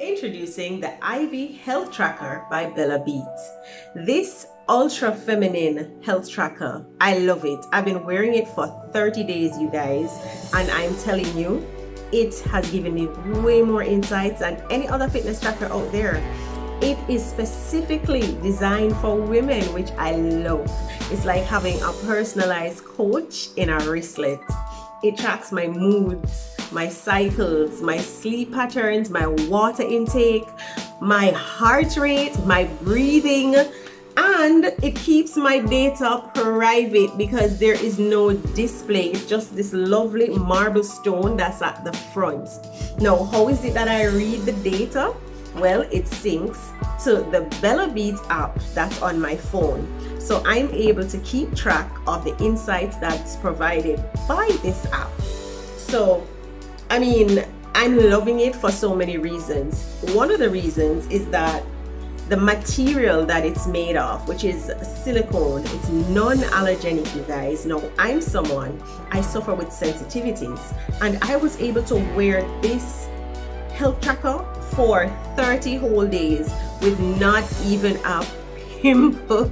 Introducing the Ivy Health Tracker by Bellabeat. This ultra feminine health tracker, I love it. I've been wearing it for 30 days, you guys, and I'm telling you, it has given me way more insights than any other fitness tracker out there. It is specifically designed for women, which I love. It's like having a personalized coach in a wristlet. It tracks my moods, my cycles, my sleep patterns, my water intake, my heart rate, my breathing, and it keeps my data private because there is no display. It's just this lovely marble stone that's at the front. Now, how is it that I read the data? Well, it syncs to the Bellabeat app that's on my phone. So I'm able to keep track of the insights that's provided by this app. So, I mean, I'm loving it for so many reasons. One of the reasons is that the material that it's made of, which is silicone, it's non-allergenic, you guys. Now, I'm someone, I suffer with sensitivities, and I was able to wear this health tracker for 30 whole days with not even a pimple.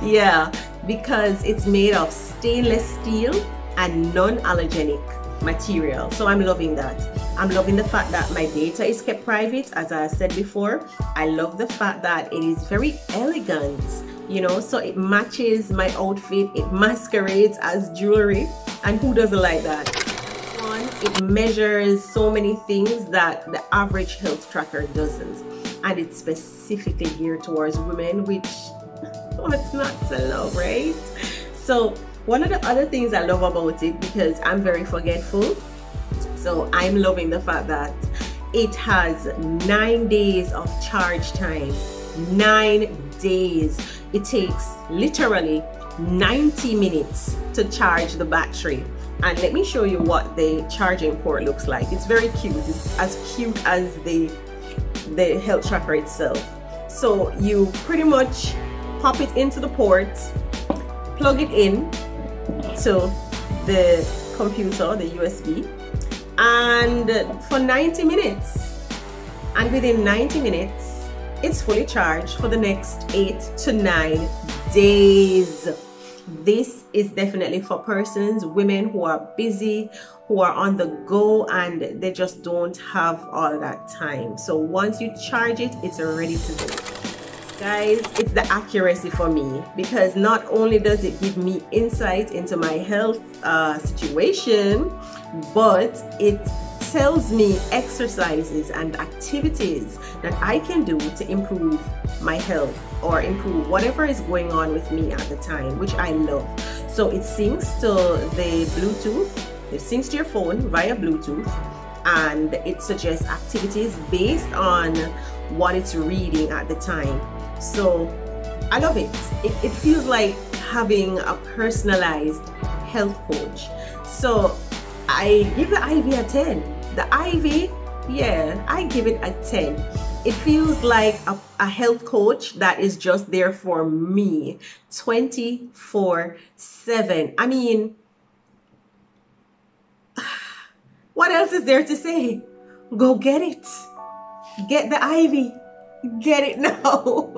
Yeah, because it's made of stainless steel and non-allergenic material. So I'm loving that. I'm loving the fact that my data is kept private, as I said before. I love the fact that it is very elegant, you know, so it matches my outfit, it masquerades as jewelry, and who doesn't like that? It measures so many things that the average health tracker doesn't, and it's specifically geared towards women, which what's not to love, right? So one of the other things I love about it, because I'm very forgetful, so I'm loving the fact that it has 9 days of charge time. 9 days. It takes literally 90 minutes to charge the battery. And let me show you what the charging port looks like. It's very cute. It's as cute as the health tracker itself. So you pretty much pop it into the port, plug it in to the computer, the USB, and for 90 minutes. And within 90 minutes, it's fully charged for the next 8 to 9 days. This is definitely for persons, women who are busy, who are on the go, and they just don't have all that time. So once you charge it, it's ready to go. Guys, it's the accuracy for me, because not only does it give me insight into my health situation, but it tells me exercises and activities that I can do to improve my health or improve whatever is going on with me at the time, which I love. So it syncs to the Bluetooth, it syncs to your phone via Bluetooth, and it suggests activities based on what it's reading at the time. So I love it. It feels like having a personalized health coach. So I give the Ivy a 10. The Ivy, yeah, I give it a 10. It feels like a health coach that is just there for me 24/7. I mean, what else is there to say? Go get it. Get the Ivy. Get it now.